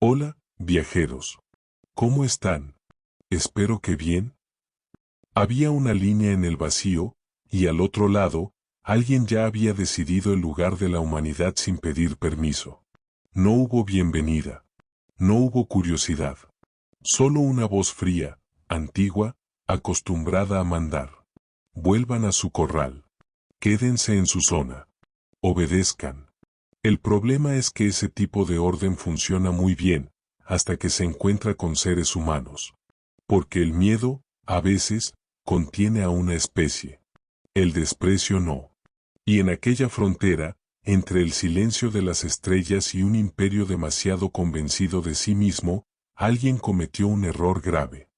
Hola, viajeros. ¿Cómo están? Espero que bien. Había una línea en el vacío, y al otro lado, alguien ya había decidido el lugar de la humanidad sin pedir permiso. No hubo bienvenida. No hubo curiosidad. Solo una voz fría, antigua, acostumbrada a mandar. Vuelvan a su corral. Quédense en su zona. Obedezcan. El problema es que ese tipo de orden funciona muy bien, hasta que se encuentra con seres humanos. Porque el miedo, a veces, contiene a una especie. El desprecio no. Y en aquella frontera, entre el silencio de las estrellas y un imperio demasiado convencido de sí mismo, alguien cometió un error grave.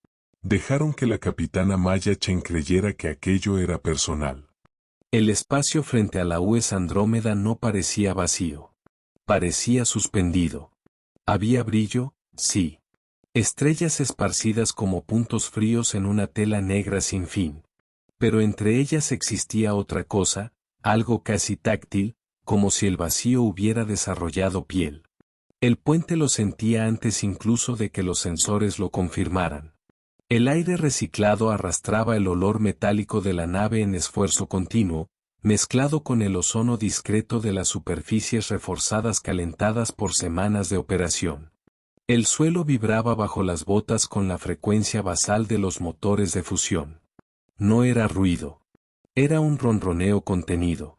Dejaron que la capitana Maya Chen creyera que aquello era personal. El espacio frente a la US Andrómeda no parecía vacío. Parecía suspendido. Había brillo, sí. Estrellas esparcidas como puntos fríos en una tela negra sin fin. Pero entre ellas existía otra cosa, algo casi táctil, como si el vacío hubiera desarrollado piel. El puente lo sentía antes incluso de que los sensores lo confirmaran. El aire reciclado arrastraba el olor metálico de la nave en esfuerzo continuo, mezclado con el ozono discreto de las superficies reforzadas calentadas por semanas de operación. El suelo vibraba bajo las botas con la frecuencia basal de los motores de fusión. No era ruido. Era un ronroneo contenido.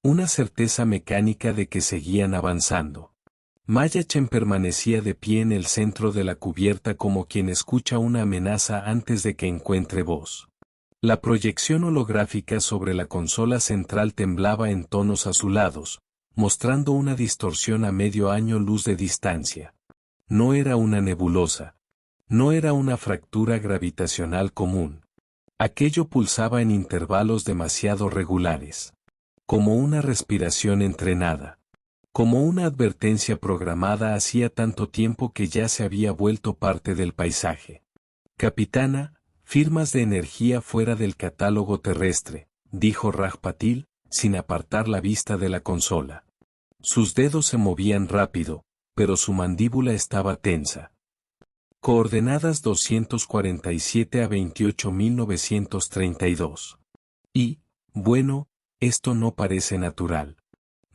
Una certeza mecánica de que seguían avanzando. Maya Chen permanecía de pie en el centro de la cubierta como quien escucha una amenaza antes de que encuentre voz. La proyección holográfica sobre la consola central temblaba en tonos azulados, mostrando una distorsión a medio año luz de distancia. No era una nebulosa. No era una fractura gravitacional común. Aquello pulsaba en intervalos demasiado regulares. Como una respiración entrenada. Como una advertencia programada hacía tanto tiempo que ya se había vuelto parte del paisaje. Capitana, firmas de energía fuera del catálogo terrestre, dijo Raj Patil, sin apartar la vista de la consola. Sus dedos se movían rápido, pero su mandíbula estaba tensa. Coordenadas 247 a 28.932. Y, bueno, esto no parece natural.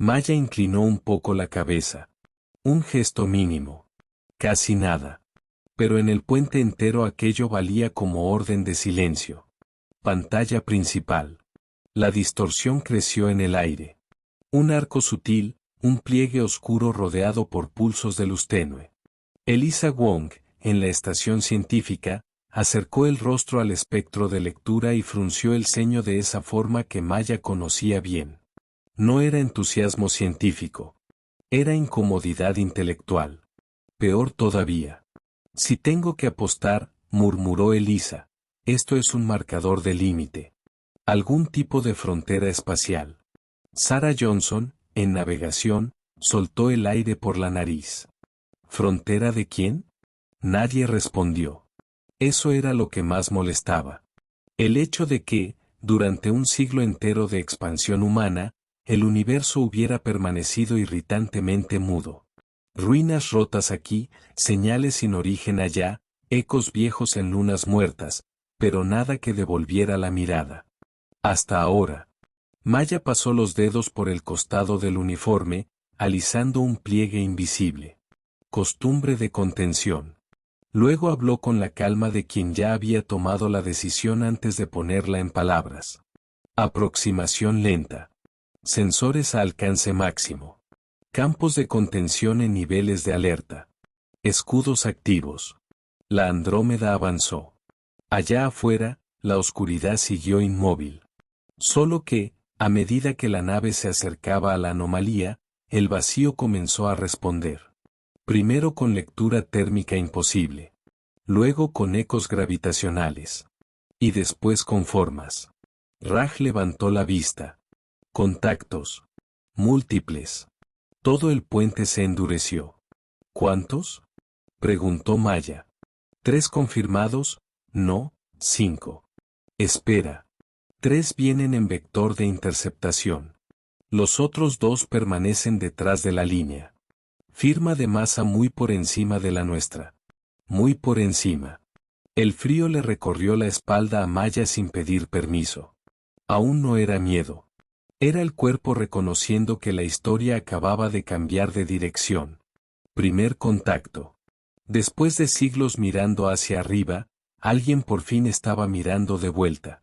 Maya inclinó un poco la cabeza. Un gesto mínimo. Casi nada. Pero en el puente entero aquello valía como orden de silencio. Pantalla principal. La distorsión creció en el aire. Un arco sutil, un pliegue oscuro rodeado por pulsos de luz tenue. Elisa Wong, en la estación científica, acercó el rostro al espectro de lectura y frunció el ceño de esa forma que Maya conocía bien. No era entusiasmo científico. Era incomodidad intelectual. Peor todavía. Si tengo que apostar, murmuró Elisa, esto es un marcador de límite. Algún tipo de frontera espacial. Sarah Johnson, en navegación, soltó el aire por la nariz. ¿Frontera de quién? Nadie respondió. Eso era lo que más molestaba. El hecho de que, durante un siglo entero de expansión humana, el universo hubiera permanecido irritantemente mudo. Ruinas rotas aquí, señales sin origen allá, ecos viejos en lunas muertas, pero nada que devolviera la mirada. Hasta ahora. Maya pasó los dedos por el costado del uniforme, alisando un pliegue invisible. Costumbre de contención. Luego habló con la calma de quien ya había tomado la decisión antes de ponerla en palabras. Aproximación lenta. Sensores a alcance máximo. Campos de contención en niveles de alerta. Escudos activos. La Andrómeda avanzó. Allá afuera, la oscuridad siguió inmóvil. Solo que, a medida que la nave se acercaba a la anomalía, el vacío comenzó a responder. Primero con lectura térmica imposible. Luego con ecos gravitacionales. Y después con formas. Raj levantó la vista. Contactos. Múltiples. Todo el puente se endureció. ¿Cuántos? Preguntó Maya. 3 confirmados, no, 5. Espera. 3 vienen en vector de interceptación. Los otros 2 permanecen detrás de la línea. Firma de masa muy por encima de la nuestra. Muy por encima. El frío le recorrió la espalda a Maya sin pedir permiso. Aún no era miedo. Era el cuerpo reconociendo que la historia acababa de cambiar de dirección. Primer contacto. Después de siglos mirando hacia arriba, alguien por fin estaba mirando de vuelta.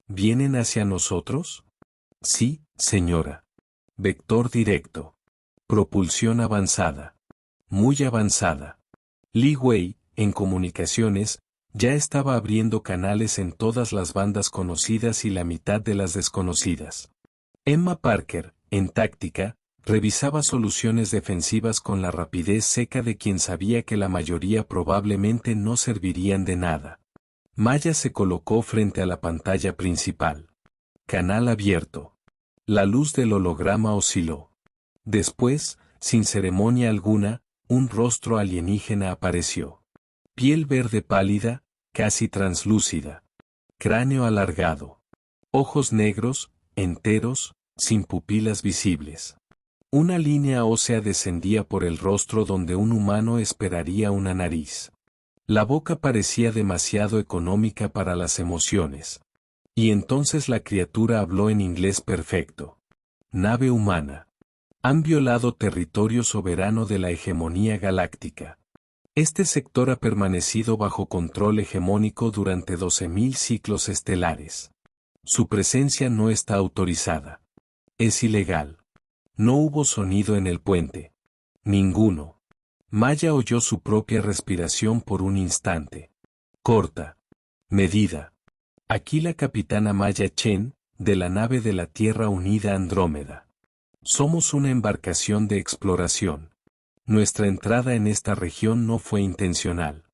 ¿Vienen hacia nosotros? Sí, señora. Vector directo. Propulsión avanzada. Muy avanzada. Li Wei, en comunicaciones, ya estaba abriendo canales en todas las bandas conocidas y la mitad de las desconocidas. Emma Parker, en táctica, revisaba soluciones defensivas con la rapidez seca de quien sabía que la mayoría probablemente no servirían de nada. Maya se colocó frente a la pantalla principal. Canal abierto. La luz del holograma osciló. Después, sin ceremonia alguna, un rostro alienígena apareció. Piel verde pálida, casi translúcida. Cráneo alargado. Ojos negros, enteros, sin pupilas visibles. Una línea ósea descendía por el rostro donde un humano esperaría una nariz. La boca parecía demasiado económica para las emociones. Y entonces la criatura habló en inglés perfecto. Nave humana. Han violado territorio soberano de la hegemonía galáctica. Este sector ha permanecido bajo control hegemónico durante 12.000 ciclos estelares. Su presencia no está autorizada. Es ilegal. No hubo sonido en el puente. Ninguno. Maya oyó su propia respiración por un instante. Corta. Medida. Aquí la capitana Maya Chen, de la nave de la Tierra Unida Andrómeda. Somos una embarcación de exploración. Nuestra entrada en esta región no fue intencional.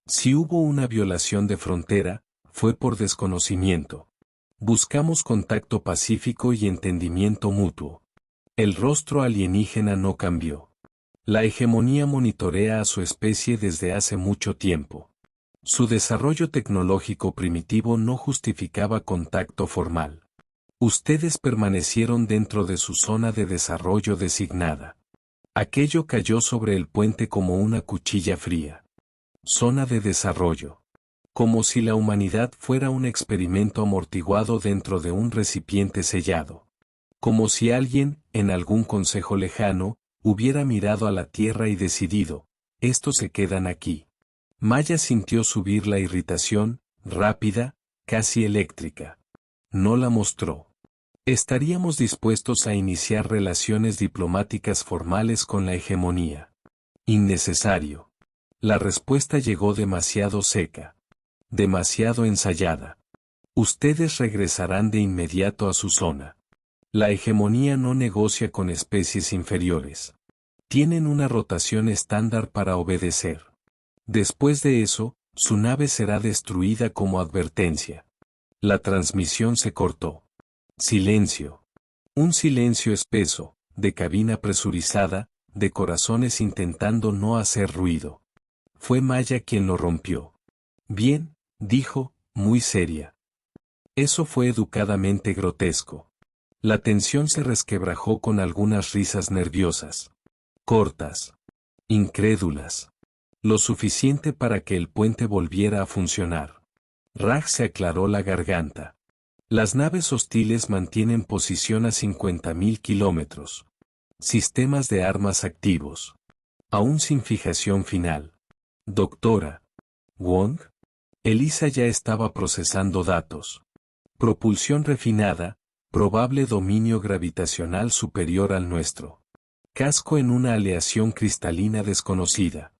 Si hubo una violación de frontera, fue por desconocimiento. Buscamos contacto pacífico y entendimiento mutuo. El rostro alienígena no cambió. La hegemonía monitorea a su especie desde hace mucho tiempo. Su desarrollo tecnológico primitivo no justificaba contacto formal. Ustedes permanecieron dentro de su zona de desarrollo designada. Aquello cayó sobre el puente como una cuchilla fría. Zona de desarrollo. Como si la humanidad fuera un experimento amortiguado dentro de un recipiente sellado. Como si alguien, en algún consejo lejano, hubiera mirado a la Tierra y decidido, estos se quedan aquí. Maya sintió subir la irritación, rápida, casi eléctrica. No la mostró. Estaríamos dispuestos a iniciar relaciones diplomáticas formales con la hegemonía. Innecesario. La respuesta llegó demasiado seca. Demasiado ensayada. Ustedes regresarán de inmediato a su zona. La hegemonía no negocia con especies inferiores. Tienen una rotación estándar para obedecer. Después de eso, su nave será destruida como advertencia. La transmisión se cortó. Silencio. Un silencio espeso, de cabina presurizada, de corazones intentando no hacer ruido. Fue Maya quien lo rompió. Bien, dijo, muy seria. Eso fue educadamente grotesco. La tensión se resquebrajó con algunas risas nerviosas. Cortas. Incrédulas. Lo suficiente para que el puente volviera a funcionar. Raj se aclaró la garganta. Las naves hostiles mantienen posición a 50.000 kilómetros. Sistemas de armas activos. Aún sin fijación final. Doctora Wong. Elisa ya estaba procesando datos. Propulsión refinada, probable dominio gravitacional superior al nuestro. Casco en una aleación cristalina desconocida.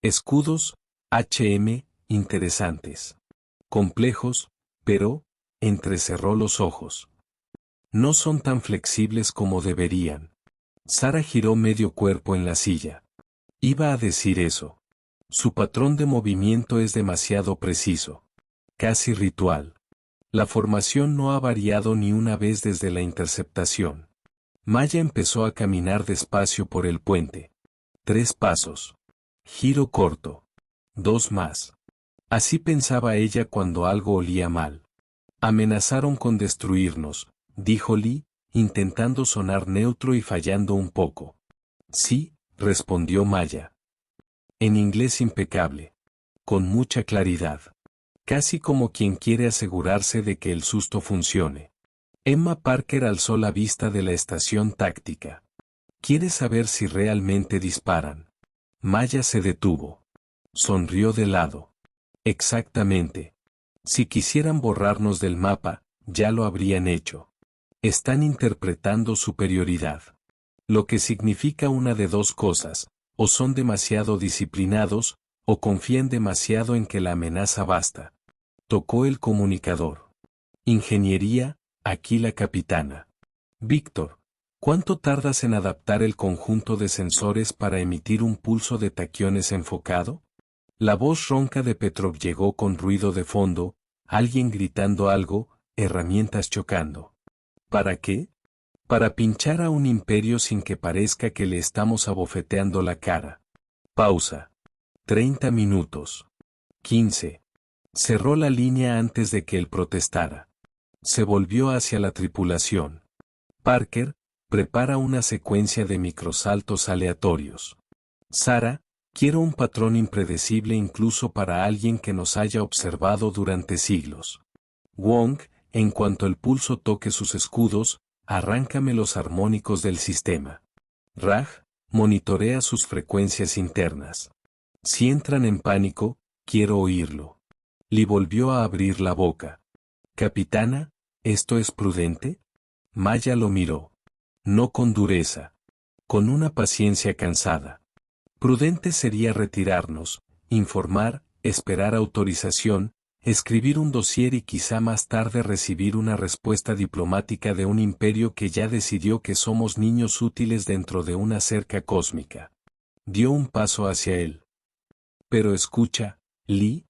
Escudos, HM, interesantes. Complejos, pero, entrecerró los ojos. No son tan flexibles como deberían. Sara giró medio cuerpo en la silla. Iba a decir eso. Su patrón de movimiento es demasiado preciso. Casi ritual. La formación no ha variado ni una vez desde la interceptación. Maya empezó a caminar despacio por el puente. 3 pasos. Giro corto. 2 más. Así pensaba ella cuando algo olía mal. Amenazaron con destruirnos, dijo Lee, intentando sonar neutro y fallando un poco. Sí, respondió Maya. En inglés impecable. Con mucha claridad. Casi como quien quiere asegurarse de que el susto funcione. Emma Parker alzó la vista de la estación táctica. ¿Quiere saber si realmente disparan? Maya se detuvo. Sonrió de lado. Exactamente. Si quisieran borrarnos del mapa, ya lo habrían hecho. Están interpretando superioridad. Lo que significa una de dos cosas, o son demasiado disciplinados, o confían demasiado en que la amenaza basta. Tocó el comunicador. Ingeniería, aquí la capitana. Víctor, ¿cuánto tardas en adaptar el conjunto de sensores para emitir un pulso de taquiones enfocado? La voz ronca de Petrov llegó con ruido de fondo, alguien gritando algo, herramientas chocando. ¿Para qué? Para pinchar a un imperio sin que parezca que le estamos abofeteando la cara. Pausa. 30 minutos. 15. Cerró la línea antes de que él protestara. Se volvió hacia la tripulación. Parker, prepara una secuencia de microsaltos aleatorios. Sara, quiero un patrón impredecible incluso para alguien que nos haya observado durante siglos. Wong, en cuanto el pulso toque sus escudos, arráncame los armónicos del sistema. Raj, monitorea sus frecuencias internas. Si entran en pánico, quiero oírlo. Lee volvió a abrir la boca. Capitana, ¿esto es prudente? Maya lo miró. No con dureza. Con una paciencia cansada. Prudente sería retirarnos, informar, esperar autorización, escribir un dossier y quizá más tarde recibir una respuesta diplomática de un imperio que ya decidió que somos niños útiles dentro de una cerca cósmica. Dio un paso hacia él. Pero escucha, Lee.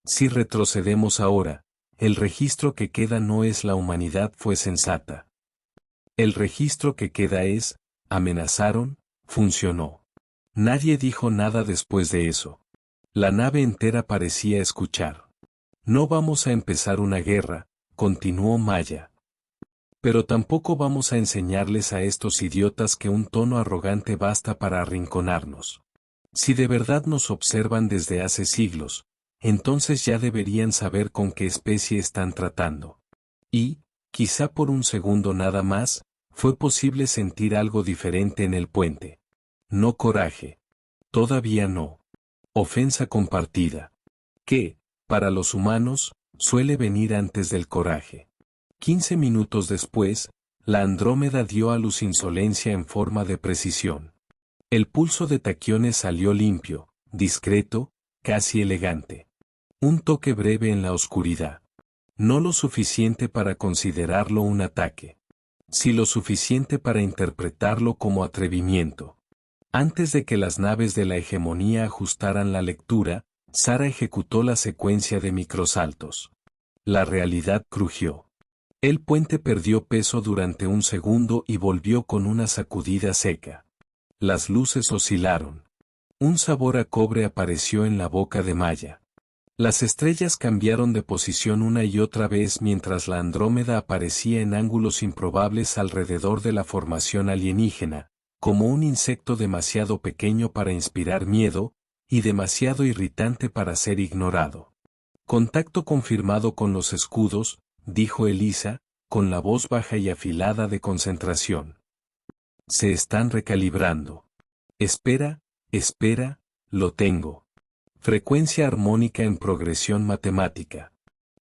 Si retrocedemos ahora, el registro que queda no es la humanidad fue sensata. El registro que queda es, amenazaron, funcionó. Nadie dijo nada después de eso. La nave entera parecía escuchar. No vamos a empezar una guerra, continuó Maya. Pero tampoco vamos a enseñarles a estos idiotas que un tono arrogante basta para arrinconarnos. Si de verdad nos observan desde hace siglos, entonces ya deberían saber con qué especie están tratando. Y, quizá por un segundo nada más, fue posible sentir algo diferente en el puente. No coraje. Todavía no. Ofensa compartida. Que, para los humanos, suele venir antes del coraje. 15 minutos después, la Andrómeda dio a luz insolencia en forma de precisión. El pulso de taquiones salió limpio, discreto, casi elegante. Un toque breve en la oscuridad. No lo suficiente para considerarlo un ataque. Sí lo suficiente para interpretarlo como atrevimiento. Antes de que las naves de la hegemonía ajustaran la lectura, Sara ejecutó la secuencia de microsaltos. La realidad crujió. El puente perdió peso durante un segundo y volvió con una sacudida seca. Las luces oscilaron. Un sabor a cobre apareció en la boca de Maya. Las estrellas cambiaron de posición una y otra vez mientras la Andrómeda aparecía en ángulos improbables alrededor de la formación alienígena, como un insecto demasiado pequeño para inspirar miedo, y demasiado irritante para ser ignorado. Contacto confirmado con los escudos, dijo Elisa, con la voz baja y afilada de concentración. Se están recalibrando. Espera, lo tengo. Frecuencia armónica en progresión matemática.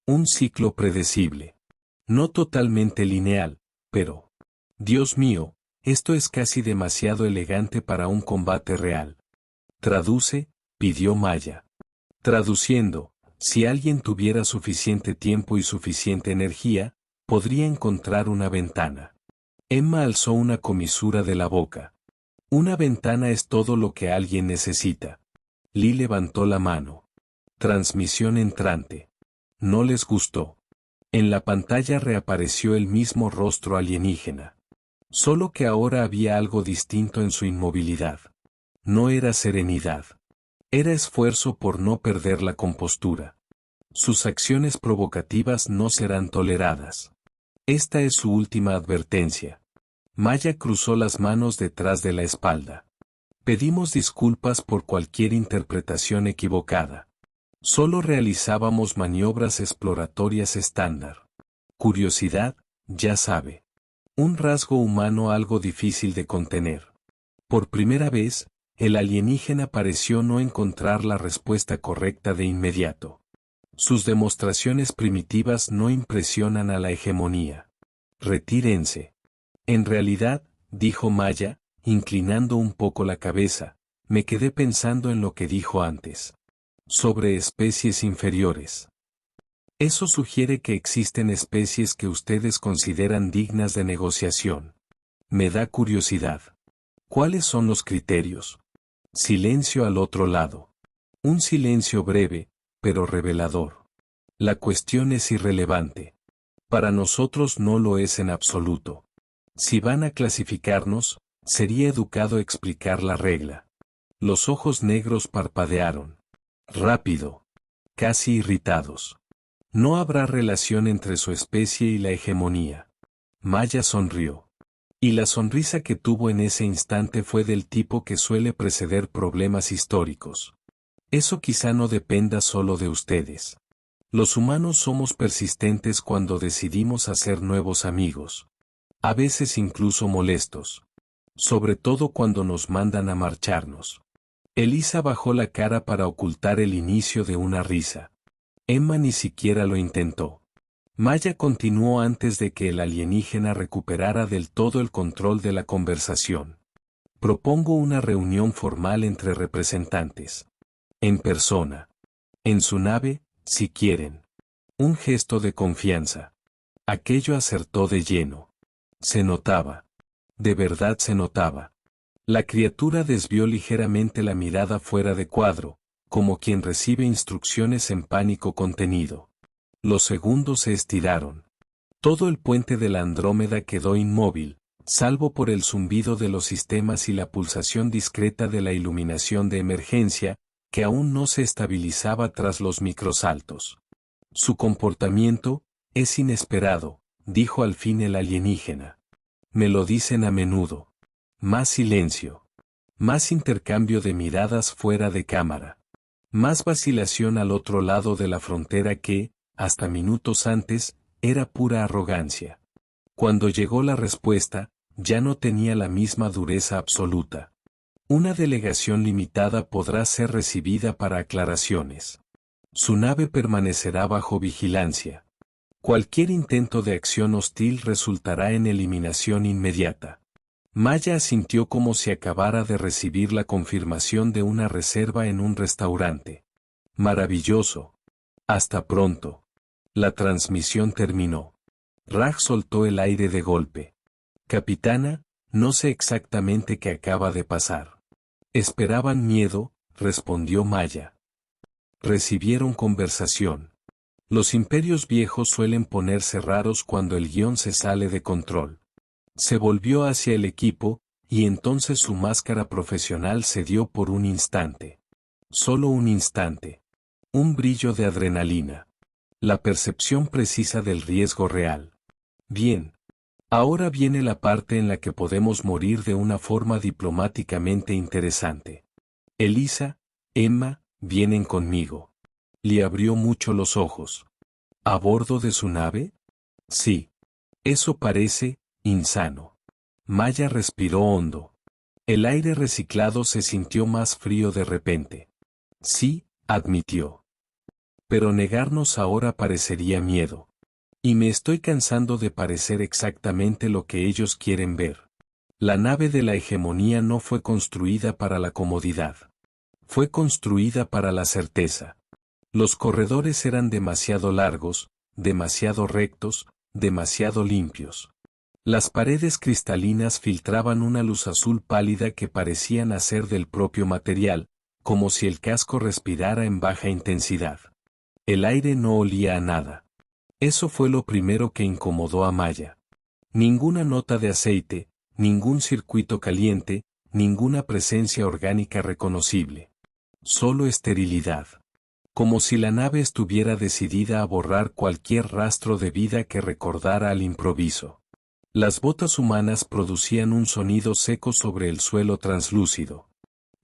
Un ciclo predecible. No totalmente lineal, pero... Dios mío, esto es casi demasiado elegante para un combate real. Traduce, pidió Maya. Traduciendo, si alguien tuviera suficiente tiempo y suficiente energía, podría encontrar una ventana. Emma alzó una comisura de la boca. Una ventana es todo lo que alguien necesita. Lee levantó la mano. Transmisión entrante. No les gustó. En la pantalla reapareció el mismo rostro alienígena. Solo que ahora había algo distinto en su inmovilidad. No era serenidad. Era esfuerzo por no perder la compostura. Sus acciones provocativas no serán toleradas. Esta es su última advertencia. Maya cruzó las manos detrás de la espalda. Pedimos disculpas por cualquier interpretación equivocada. Solo realizábamos maniobras exploratorias estándar. Curiosidad, ya sabe. Un rasgo humano algo difícil de contener. Por primera vez, el alienígena pareció no encontrar la respuesta correcta de inmediato. Sus demostraciones primitivas no impresionan a la hegemonía. Retírense. En realidad, dijo Maya, inclinando un poco la cabeza, me quedé pensando en lo que dijo antes. Sobre especies inferiores. Eso sugiere que existen especies que ustedes consideran dignas de negociación. Me da curiosidad. ¿Cuáles son los criterios? Silencio al otro lado. Un silencio breve, pero revelador. La cuestión es irrelevante. Para nosotros no lo es en absoluto. Si van a clasificarnos, sería educado explicar la regla. Los ojos negros parpadearon. Rápido. Casi irritados. No habrá relación entre su especie y la hegemonía. Maya sonrió. Y la sonrisa que tuvo en ese instante fue del tipo que suele preceder problemas históricos. Eso quizá no dependa solo de ustedes. Los humanos somos persistentes cuando decidimos hacer nuevos amigos. A veces incluso molestos. Sobre todo cuando nos mandan a marcharnos. Elisa bajó la cara para ocultar el inicio de una risa. Emma ni siquiera lo intentó. Maya continuó antes de que el alienígena recuperara del todo el control de la conversación. Propongo una reunión formal entre representantes. En persona. En su nave, si quieren. Un gesto de confianza. Aquello acertó de lleno. Se notaba. De verdad se notaba. La criatura desvió ligeramente la mirada fuera de cuadro, como quien recibe instrucciones en pánico contenido. Los segundos se estiraron. Todo el puente de la Andrómeda quedó inmóvil, salvo por el zumbido de los sistemas y la pulsación discreta de la iluminación de emergencia, que aún no se estabilizaba tras los microsaltos. Su comportamiento es inesperado, dijo al fin el alienígena. Me lo dicen a menudo. Más silencio. Más intercambio de miradas fuera de cámara. Más vacilación al otro lado de la frontera que, hasta minutos antes, era pura arrogancia. Cuando llegó la respuesta, ya no tenía la misma dureza absoluta. Una delegación limitada podrá ser recibida para aclaraciones. Su nave permanecerá bajo vigilancia. Cualquier intento de acción hostil resultará en eliminación inmediata. Maya asintió como si acabara de recibir la confirmación de una reserva en un restaurante. Maravilloso. Hasta pronto. La transmisión terminó. Raj soltó el aire de golpe. Capitana, no sé exactamente qué acaba de pasar. Esperaban miedo, respondió Maya. Recibieron conversación. Los imperios viejos suelen ponerse raros cuando el guión se sale de control. Se volvió hacia el equipo, y entonces su máscara profesional cedió por un instante. Solo un instante. Un brillo de adrenalina. La percepción precisa del riesgo real. Bien. Ahora viene la parte en la que podemos morir de una forma diplomáticamente interesante. Elisa, Emma, vienen conmigo. Le abrió mucho los ojos. ¿A bordo de su nave? Sí. Eso parece insano. Maya respiró hondo. El aire reciclado se sintió más frío de repente. Sí, admitió. Pero negarnos ahora parecería miedo. Y me estoy cansando de parecer exactamente lo que ellos quieren ver. La nave de la hegemonía no fue construida para la comodidad. Fue construida para la certeza. Los corredores eran demasiado largos, demasiado rectos, demasiado limpios. Las paredes cristalinas filtraban una luz azul pálida que parecía nacer del propio material, como si el casco respirara en baja intensidad. El aire no olía a nada. Eso fue lo primero que incomodó a Maya. Ninguna nota de aceite, ningún circuito caliente, ninguna presencia orgánica reconocible. Solo esterilidad. Como si la nave estuviera decidida a borrar cualquier rastro de vida que recordara al improviso. Las botas humanas producían un sonido seco sobre el suelo translúcido.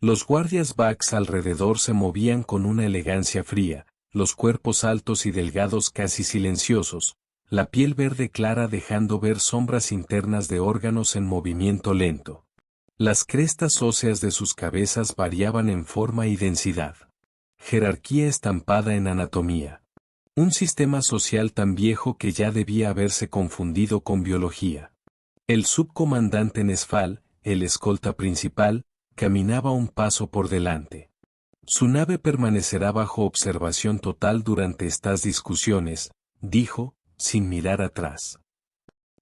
Los guardias Bugs alrededor se movían con una elegancia fría, los cuerpos altos y delgados casi silenciosos, la piel verde clara dejando ver sombras internas de órganos en movimiento lento. Las crestas óseas de sus cabezas variaban en forma y densidad. Jerarquía estampada en anatomía. Un sistema social tan viejo que ya debía haberse confundido con biología. El subcomandante Nesfal, el escolta principal, caminaba un paso por delante. Su nave permanecerá bajo observación total durante estas discusiones, dijo, sin mirar atrás.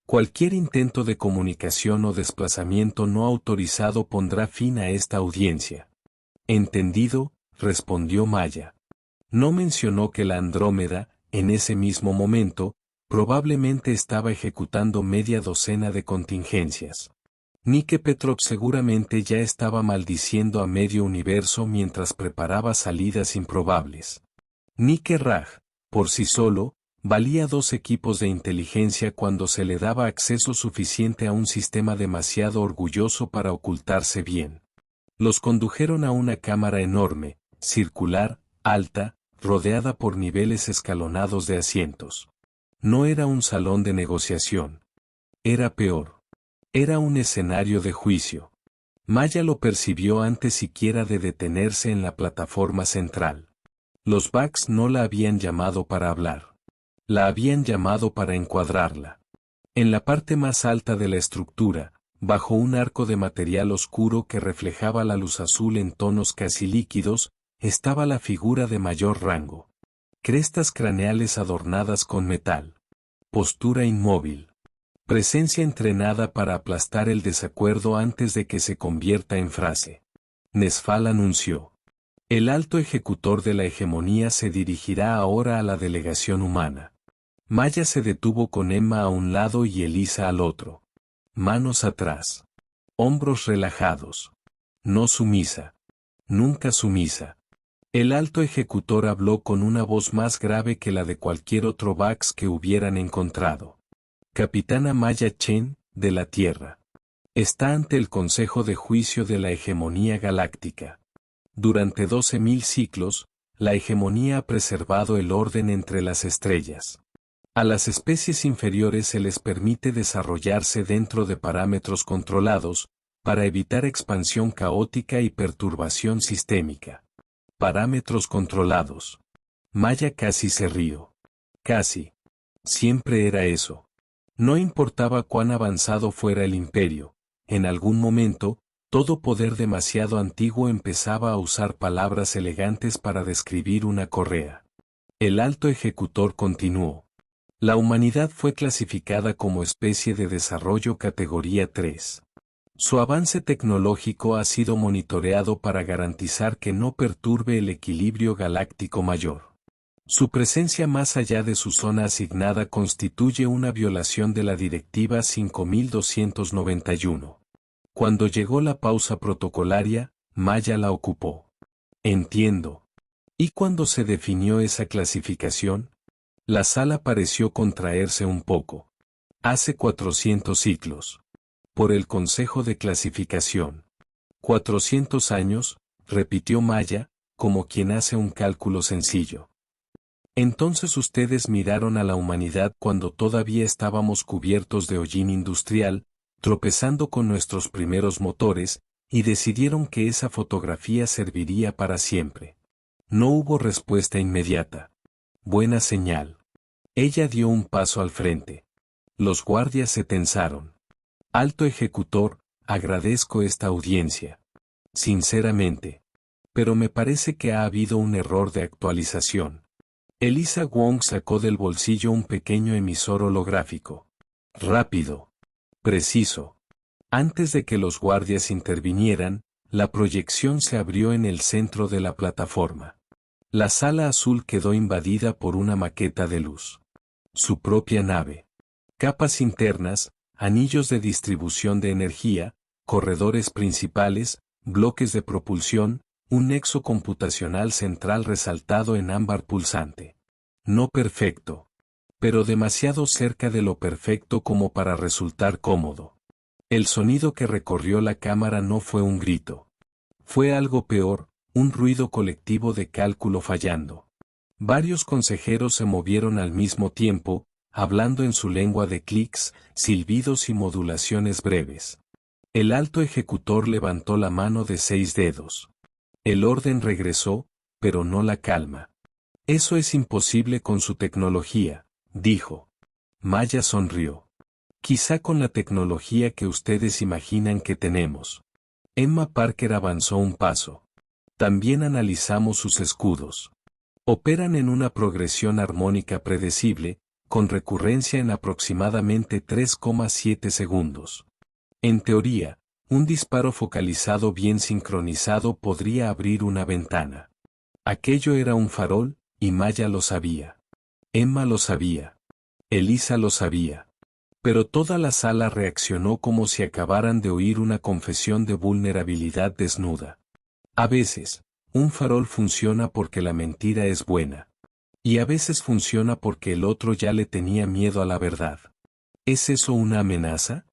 Cualquier intento de comunicación o desplazamiento no autorizado pondrá fin a esta audiencia. Entendido, respondió Maya. No mencionó que la Andrómeda, en ese mismo momento, probablemente estaba ejecutando media docena de contingencias. Ni que Petrov seguramente ya estaba maldiciendo a medio universo mientras preparaba salidas improbables. Ni que Raj, por sí solo, valía 2 equipos de inteligencia cuando se le daba acceso suficiente a un sistema demasiado orgulloso para ocultarse bien. Los condujeron a una cámara enorme, circular, alta, rodeada por niveles escalonados de asientos. No era un salón de negociación. Era peor. Era un escenario de juicio. Maya lo percibió antes siquiera de detenerse en la plataforma central. Los Bugs no la habían llamado para hablar. La habían llamado para encuadrarla. En la parte más alta de la estructura, bajo un arco de material oscuro que reflejaba la luz azul en tonos casi líquidos, estaba la figura de mayor rango. Crestas craneales adornadas con metal. Postura inmóvil. Presencia entrenada para aplastar el desacuerdo antes de que se convierta en frase. Nesfal anunció. El alto ejecutor de la hegemonía se dirigirá ahora a la delegación humana. Maya se detuvo con Emma a un lado y Elisa al otro. Manos atrás. Hombros relajados. No sumisa. Nunca sumisa. El alto ejecutor habló con una voz más grave que la de cualquier otro Bugs que hubieran encontrado. Capitana Maya Chen, de la Tierra. Está ante el Consejo de Juicio de la Hegemonía Galáctica. Durante 12.000 ciclos, la hegemonía ha preservado el orden entre las estrellas. A las especies inferiores se les permite desarrollarse dentro de parámetros controlados, para evitar expansión caótica y perturbación sistémica. Parámetros controlados. Maya casi se rió. Casi. Siempre era eso. No importaba cuán avanzado fuera el imperio, en algún momento, todo poder demasiado antiguo empezaba a usar palabras elegantes para describir una correa. El alto ejecutor continuó. La humanidad fue clasificada como especie de desarrollo categoría 3. Su avance tecnológico ha sido monitoreado para garantizar que no perturbe el equilibrio galáctico mayor. Su presencia más allá de su zona asignada constituye una violación de la Directiva 5291. Cuando llegó la pausa protocolaria, Maya la ocupó. Entiendo. ¿Y cuándo se definió esa clasificación? La sala pareció contraerse un poco. Hace 400 ciclos. Por el Consejo de Clasificación. 400 años, repitió Maya, como quien hace un cálculo sencillo. Entonces ustedes miraron a la humanidad cuando todavía estábamos cubiertos de hollín industrial, tropezando con nuestros primeros motores, y decidieron que esa fotografía serviría para siempre. No hubo respuesta inmediata. Buena señal. Ella dio un paso al frente. Los guardias se tensaron. Alto ejecutor, agradezco esta audiencia. Sinceramente. Pero me parece que ha habido un error de actualización. Elisa Wong sacó del bolsillo un pequeño emisor holográfico. Rápido. Preciso. Antes de que los guardias intervinieran, la proyección se abrió en el centro de la plataforma. La sala azul quedó invadida por una maqueta de luz. Su propia nave. Capas internas, anillos de distribución de energía, corredores principales, bloques de propulsión, un nexo computacional central resaltado en ámbar pulsante. No perfecto. Pero demasiado cerca de lo perfecto como para resultar cómodo. El sonido que recorrió la cámara no fue un grito. Fue algo peor, un ruido colectivo de cálculo fallando. Varios consejeros se movieron al mismo tiempo, hablando en su lengua de clics, silbidos y modulaciones breves. El alto ejecutor levantó la mano de 6 dedos. El orden regresó, pero no la calma. Eso es imposible con su tecnología, dijo. Maya sonrió. Quizá con la tecnología que ustedes imaginan que tenemos. Emma Parker avanzó un paso. También analizamos sus escudos. Operan en una progresión armónica predecible, con recurrencia en aproximadamente 3,7 segundos. En teoría, un disparo focalizado bien sincronizado podría abrir una ventana. Aquello era un farol, y Maya lo sabía. Emma lo sabía. Elisa lo sabía. Pero toda la sala reaccionó como si acabaran de oír una confesión de vulnerabilidad desnuda. A veces, un farol funciona porque la mentira es buena. Y a veces funciona porque el otro ya le tenía miedo a la verdad. ¿Es eso una amenaza?,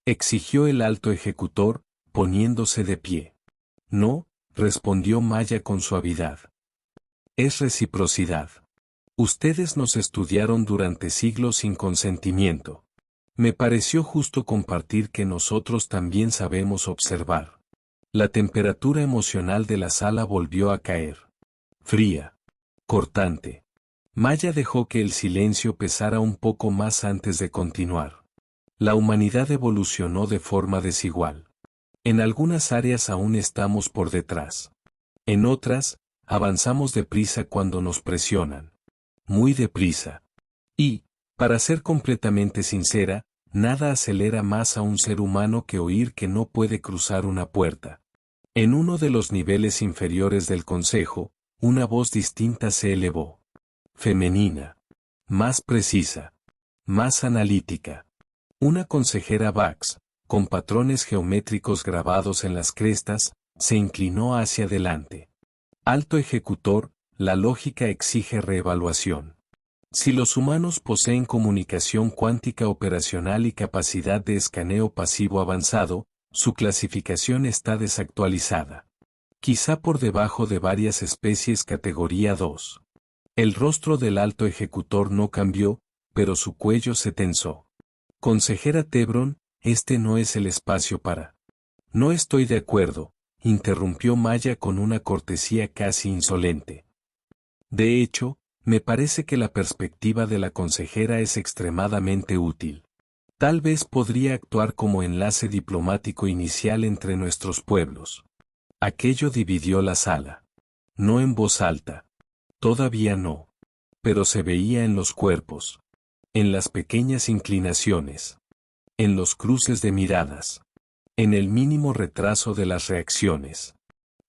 exigió el alto ejecutor, poniéndose de pie. No, respondió Maya con suavidad. Es reciprocidad. Ustedes nos estudiaron durante siglos sin consentimiento. Me pareció justo compartir que nosotros también sabemos observar. La temperatura emocional de la sala volvió a caer. Fría. Cortante. Maya dejó que el silencio pesara un poco más antes de continuar. La humanidad evolucionó de forma desigual. En algunas áreas aún estamos por detrás. En otras, avanzamos deprisa cuando nos presionan. Muy deprisa. Y, para ser completamente sincera, nada acelera más a un ser humano que oír que no puede cruzar una puerta. En uno de los niveles inferiores del consejo, una voz distinta se elevó. Femenina. Más precisa. Más analítica. Una consejera Bax, con patrones geométricos grabados en las crestas, se inclinó hacia adelante. Alto ejecutor, la lógica exige reevaluación. Si los humanos poseen comunicación cuántica operacional y capacidad de escaneo pasivo avanzado, su clasificación está desactualizada. Quizá por debajo de varias especies categoría 2. El rostro del alto ejecutor no cambió, pero su cuello se tensó. Consejera Tebron, este no es el espacio para. No estoy de acuerdo, interrumpió Maya con una cortesía casi insolente. De hecho, me parece que la perspectiva de la consejera es extremadamente útil. Tal vez podría actuar como enlace diplomático inicial entre nuestros pueblos. Aquello dividió la sala. No en voz alta. Todavía no. Pero se veía en los cuerpos. En las pequeñas inclinaciones. En los cruces de miradas. En el mínimo retraso de las reacciones.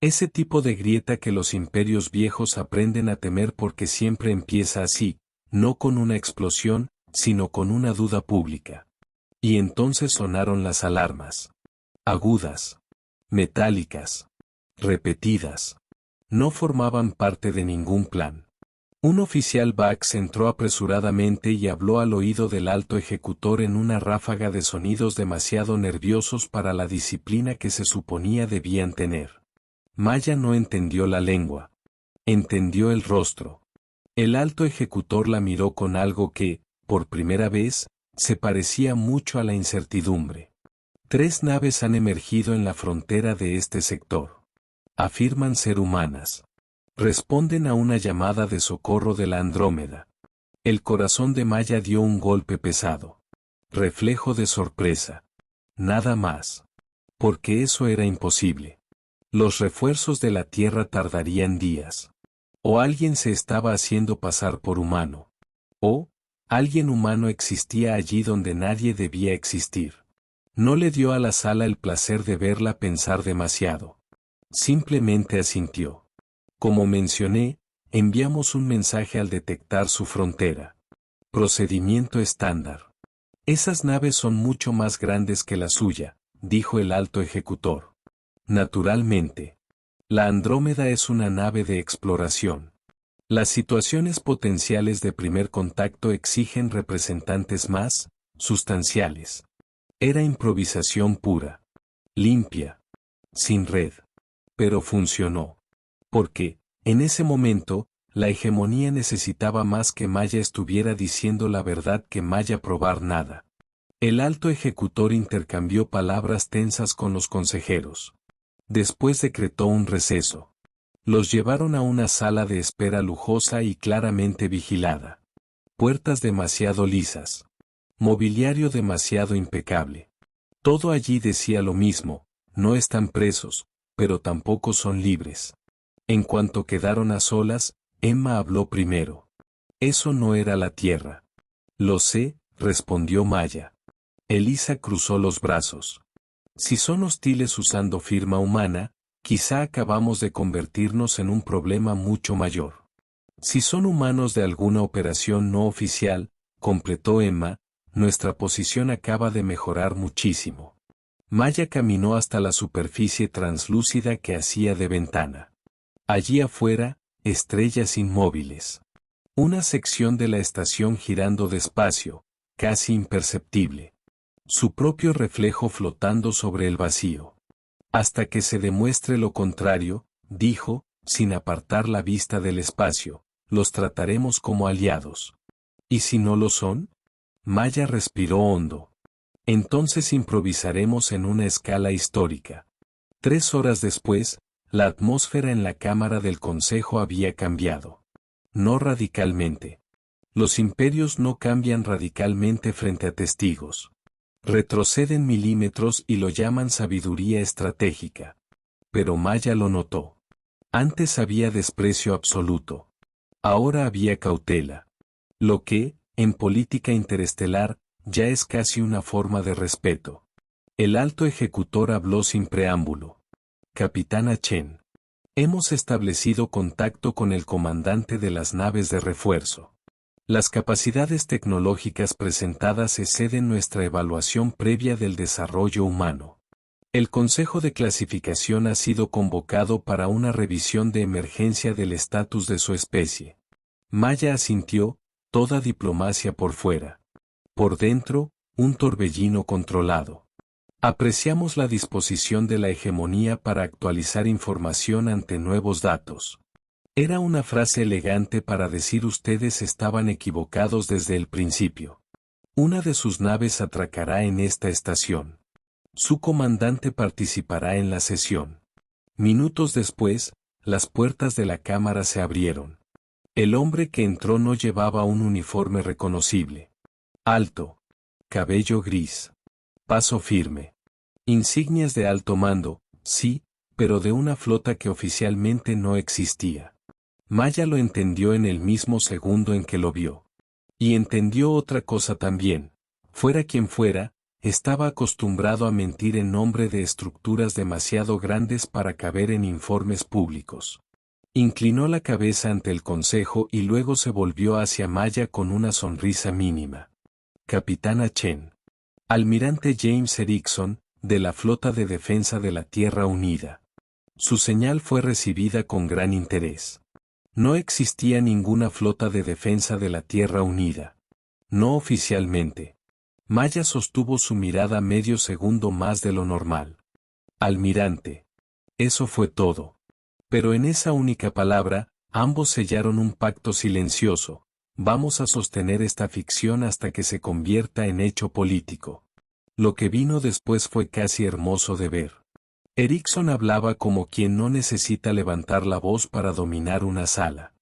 Ese tipo de grieta que los imperios viejos aprenden a temer porque siempre empieza así, no con una explosión, sino con una duda pública. Y entonces sonaron las alarmas. Agudas. Metálicas. Repetidas. No formaban parte de ningún plan. Un oficial Bax entró apresuradamente y habló al oído del alto ejecutor en una ráfaga de sonidos demasiado nerviosos para la disciplina que se suponía debían tener. Maya no entendió la lengua. Entendió el rostro. El alto ejecutor la miró con algo que, por primera vez, se parecía mucho a la incertidumbre. 3 naves han emergido en la frontera de este sector. Afirman ser humanas. Responden a una llamada de socorro de la Andrómeda. El corazón de Maya dio un golpe pesado. Reflejo de sorpresa. Nada más. Porque eso era imposible. Los refuerzos de la Tierra tardarían días. O alguien se estaba haciendo pasar por humano. O, alguien humano existía allí donde nadie debía existir. No le dio a la sala el placer de verla pensar demasiado. Simplemente asintió. Como mencioné, enviamos un mensaje al detectar su frontera. Procedimiento estándar. Esas naves son mucho más grandes que la suya, dijo el alto ejecutor. Naturalmente. La Andrómeda es una nave de exploración. Las situaciones potenciales de primer contacto exigen representantes más sustanciales. Era improvisación pura. Limpia. Sin red. Pero funcionó. Porque, en ese momento, la hegemonía necesitaba más que Maya estuviera diciendo la verdad que Maya probar nada. El alto ejecutor intercambió palabras tensas con los consejeros. Después decretó un receso. Los llevaron a una sala de espera lujosa y claramente vigilada. Puertas demasiado lisas. Mobiliario demasiado impecable. Todo allí decía lo mismo: no están presos, pero tampoco son libres. En cuanto quedaron a solas, Emma habló primero. Eso no era la tierra. Lo sé, respondió Maya. Elisa cruzó los brazos. Si son hostiles usando firma humana, quizá acabamos de convertirnos en un problema mucho mayor. Si son humanos de alguna operación no oficial, completó Emma, nuestra posición acaba de mejorar muchísimo. Maya caminó hasta la superficie translúcida que hacía de ventana. Allí afuera, estrellas inmóviles. Una sección de la estación girando despacio, casi imperceptible. Su propio reflejo flotando sobre el vacío. Hasta que se demuestre lo contrario, dijo, sin apartar la vista del espacio, los trataremos como aliados. ¿Y si no lo son? Maya respiró hondo. Entonces improvisaremos en una escala histórica. 3 horas después, la atmósfera en la Cámara del Consejo había cambiado. No radicalmente. Los imperios no cambian radicalmente frente a testigos. Retroceden milímetros y lo llaman sabiduría estratégica. Pero Maya lo notó. Antes había desprecio absoluto. Ahora había cautela. Lo que, en política interestelar, ya es casi una forma de respeto. El alto ejecutor habló sin preámbulo. Capitana Chen. Hemos establecido contacto con el comandante de las naves de refuerzo. Las capacidades tecnológicas presentadas exceden nuestra evaluación previa del desarrollo humano. El Consejo de Clasificación ha sido convocado para una revisión de emergencia del estatus de su especie. Maya asintió, toda diplomacia por fuera. Por dentro, un torbellino controlado. Apreciamos la disposición de la hegemonía para actualizar información ante nuevos datos. Era una frase elegante para decir ustedes estaban equivocados desde el principio. Una de sus naves atracará en esta estación. Su comandante participará en la sesión. Minutos después, las puertas de la cámara se abrieron. El hombre que entró no llevaba un uniforme reconocible. Alto. Cabello gris. Paso firme. Insignias de alto mando, sí, pero de una flota que oficialmente no existía. Maya lo entendió en el mismo segundo en que lo vio. Y entendió otra cosa también. Fuera quien fuera, estaba acostumbrado a mentir en nombre de estructuras demasiado grandes para caber en informes públicos. Inclinó la cabeza ante el consejo y luego se volvió hacia Maya con una sonrisa mínima. Capitana Chen. Almirante James Erickson, de la Flota de Defensa de la Tierra Unida. Su señal fue recibida con gran interés. No existía ninguna flota de defensa de la Tierra Unida. No oficialmente. Maya sostuvo su mirada medio segundo más de lo normal. Almirante. Eso fue todo. Pero en esa única palabra, ambos sellaron un pacto silencioso. Vamos a sostener esta ficción hasta que se convierta en hecho político. Lo que vino después fue casi hermoso de ver. Erickson hablaba como quien no necesita levantar la voz para dominar una sala.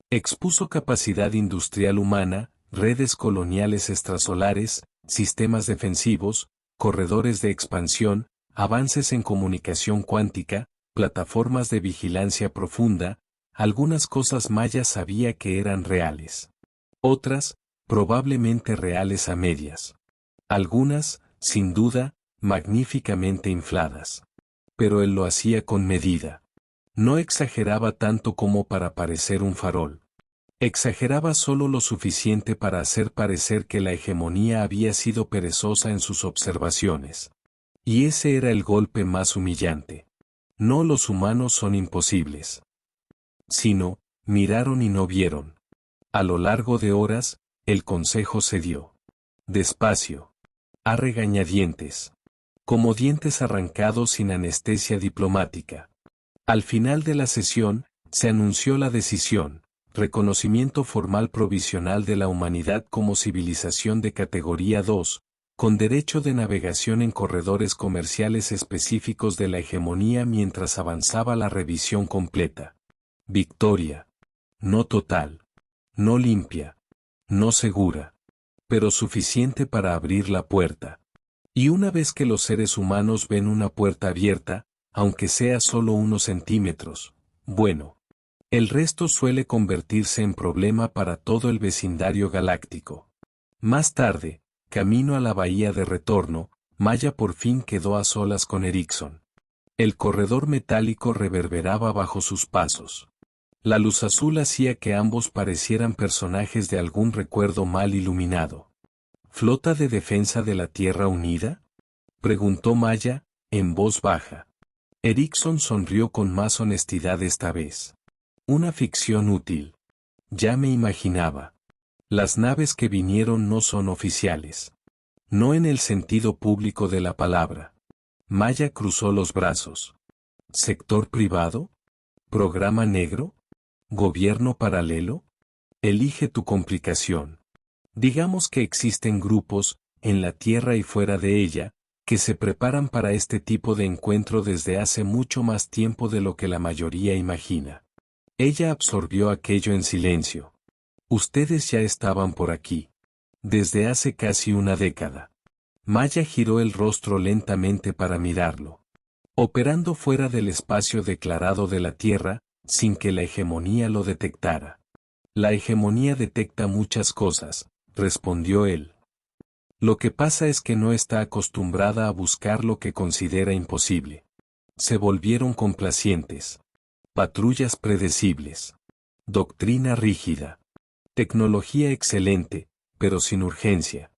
Expuso capacidad industrial humana, redes coloniales extrasolares, sistemas defensivos, corredores de expansión, avances en comunicación cuántica, plataformas de vigilancia profunda. Algunas cosas Maya sabía que eran reales. Otras, probablemente reales a medias. Algunas, sin duda, magníficamente infladas. Pero él lo hacía con medida. No exageraba tanto como para parecer un farol. Exageraba solo lo suficiente para hacer parecer que la hegemonía había sido perezosa en sus observaciones. Y ese era el golpe más humillante. No los humanos son imposibles. Sino, miraron y no vieron. A lo largo de horas, el consejo cedió. Despacio. A regañadientes. Como dientes arrancados sin anestesia diplomática. Al final de la sesión, se anunció la decisión: reconocimiento formal provisional de la humanidad como civilización de categoría 2, con derecho de navegación en corredores comerciales específicos de la hegemonía mientras avanzaba la revisión completa. Victoria. No total. No limpia. No segura. Pero suficiente para abrir la puerta. Y una vez que los seres humanos ven una puerta abierta, aunque sea solo unos centímetros, bueno, el resto suele convertirse en problema para todo el vecindario galáctico. Más tarde, camino a la bahía de retorno, Maya por fin quedó a solas con Erickson. El corredor metálico reverberaba bajo sus pasos. La luz azul hacía que ambos parecieran personajes de algún recuerdo mal iluminado. ¿Flota de defensa de la Tierra Unida?, preguntó Maya, en voz baja. Erickson sonrió con más honestidad esta vez. Una ficción útil. Ya me imaginaba. Las naves que vinieron no son oficiales. No en el sentido público de la palabra. Maya cruzó los brazos. ¿Sector privado? ¿Programa negro? ¿Gobierno paralelo? Elige tu complicación. Digamos que existen grupos, en la Tierra y fuera de ella, que se preparan para este tipo de encuentro desde hace mucho más tiempo de lo que la mayoría imagina. Ella absorbió aquello en silencio. Ustedes ya estaban por aquí. Desde hace casi una década. Maya giró el rostro lentamente para mirarlo. Operando fuera del espacio declarado de la Tierra, sin que la hegemonía lo detectara. La hegemonía detecta muchas cosas, respondió él. Lo que pasa es que no está acostumbrada a buscar lo que considera imposible. Se volvieron complacientes. Patrullas predecibles. Doctrina rígida. Tecnología excelente, pero sin urgencia.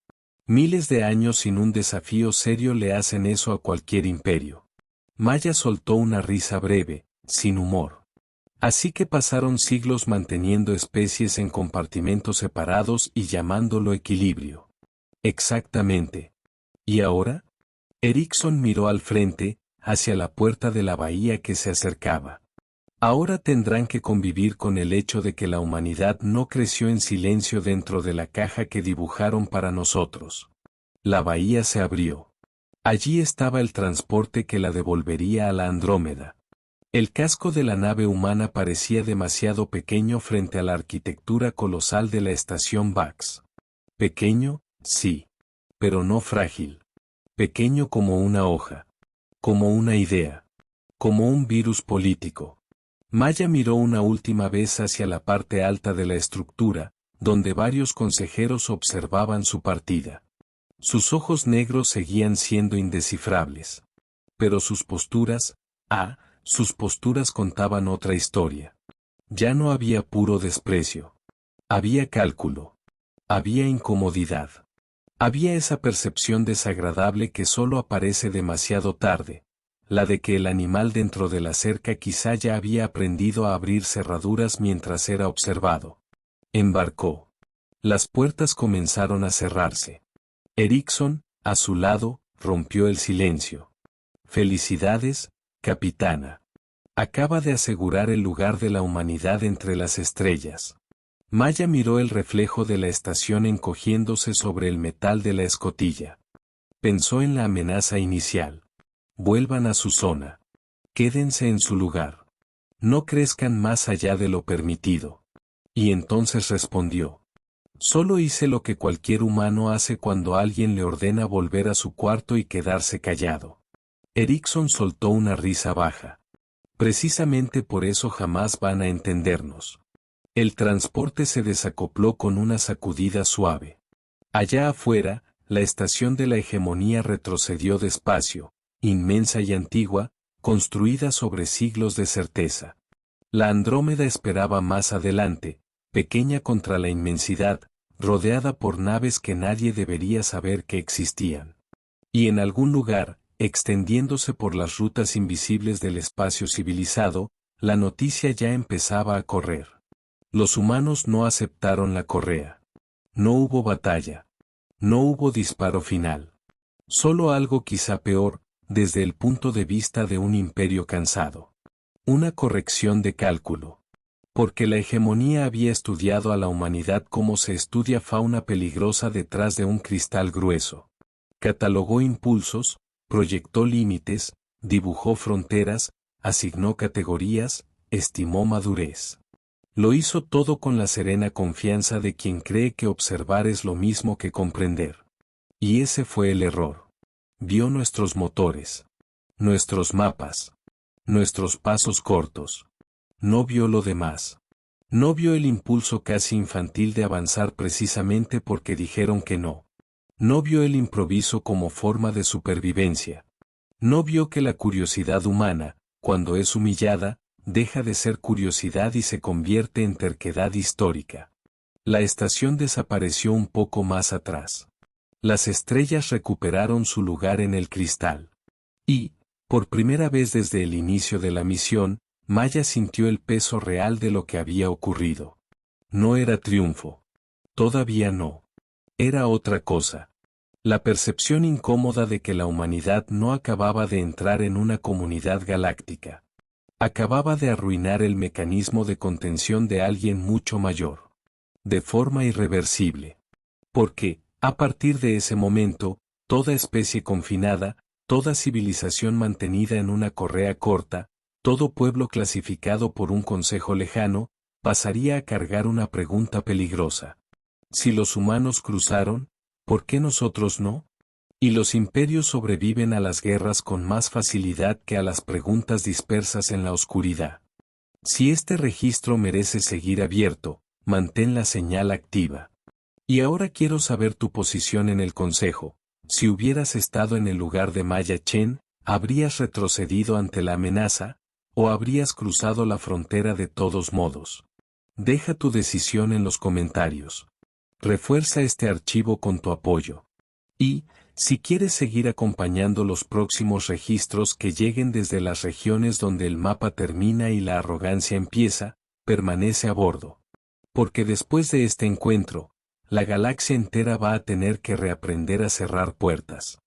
Miles de años sin un desafío serio le hacen eso a cualquier imperio. Maya soltó una risa breve, sin humor. Así que pasaron siglos manteniendo especies en compartimentos separados y llamándolo equilibrio. Exactamente. ¿Y ahora? Erickson miró al frente, hacia la puerta de la bahía que se acercaba. Ahora tendrán que convivir con el hecho de que la humanidad no creció en silencio dentro de la caja que dibujaron para nosotros. La bahía se abrió. Allí estaba el transporte que la devolvería a la Andrómeda. El casco de la nave humana parecía demasiado pequeño frente a la arquitectura colosal de la estación Bax. Pequeño, sí. Pero no frágil. Pequeño como una hoja. Como una idea. Como un virus político. Maya miró una última vez hacia la parte alta de la estructura, donde varios consejeros observaban su partida. Sus ojos negros seguían siendo indescifrables. Pero sus posturas contaban otra historia. Ya no había puro desprecio. Había cálculo. Había incomodidad. Había esa percepción desagradable que solo aparece demasiado tarde, la de que el animal dentro de la cerca quizá ya había aprendido a abrir cerraduras mientras era observado. Embarcó. Las puertas comenzaron a cerrarse. Erickson, a su lado, rompió el silencio. Felicidades, capitana. Acaba de asegurar el lugar de la humanidad entre las estrellas. Maya miró el reflejo de la estación encogiéndose sobre el metal de la escotilla. Pensó en la amenaza inicial. Vuelvan a su zona. Quédense en su lugar. No crezcan más allá de lo permitido. Y entonces respondió. Solo hice lo que cualquier humano hace cuando alguien le ordena volver a su cuarto y quedarse callado. Erickson soltó una risa baja. Precisamente por eso jamás van a entendernos. El transporte se desacopló con una sacudida suave. Allá afuera, la estación de la hegemonía retrocedió despacio, inmensa y antigua, construida sobre siglos de certeza. La Andrómeda esperaba más adelante, pequeña contra la inmensidad, rodeada por naves que nadie debería saber que existían. Y en algún lugar, extendiéndose por las rutas invisibles del espacio civilizado, la noticia ya empezaba a correr. Los humanos no aceptaron la correa. No hubo batalla. No hubo disparo final. Solo algo quizá peor, desde el punto de vista de un imperio cansado. Una corrección de cálculo. Porque la hegemonía había estudiado a la humanidad como se estudia fauna peligrosa detrás de un cristal grueso. Catalogó impulsos, proyectó límites, dibujó fronteras, asignó categorías, estimó madurez. Lo hizo todo con la serena confianza de quien cree que observar es lo mismo que comprender. Y ese fue el error. Vio nuestros motores, nuestros mapas, nuestros pasos cortos. No vio lo demás. No vio el impulso casi infantil de avanzar precisamente porque dijeron que no. No vio el improviso como forma de supervivencia. No vio que la curiosidad humana, cuando es humillada, deja de ser curiosidad y se convierte en terquedad histórica. La estación desapareció un poco más atrás. Las estrellas recuperaron su lugar en el cristal. Y, por primera vez desde el inicio de la misión, Maya sintió el peso real de lo que había ocurrido. No era triunfo. Todavía no. Era otra cosa. La percepción incómoda de que la humanidad no acababa de entrar en una comunidad galáctica. Acababa de arruinar el mecanismo de contención de alguien mucho mayor. De forma irreversible. Porque, a partir de ese momento, toda especie confinada, toda civilización mantenida en una correa corta, todo pueblo clasificado por un consejo lejano, pasaría a cargar una pregunta peligrosa. Si los humanos cruzaron, ¿por qué nosotros no? Y los imperios sobreviven a las guerras con más facilidad que a las preguntas dispersas en la oscuridad. Si este registro merece seguir abierto, mantén la señal activa. Y ahora quiero saber tu posición en el consejo. Si hubieras estado en el lugar de Maya Chen, ¿habrías retrocedido ante la amenaza? ¿O habrías cruzado la frontera de todos modos? Deja tu decisión en los comentarios. Refuerza este archivo con tu apoyo. Y, si quieres seguir acompañando los próximos registros que lleguen desde las regiones donde el mapa termina y la arrogancia empieza, permanece a bordo. Porque después de este encuentro, la galaxia entera va a tener que reaprender a cerrar puertas.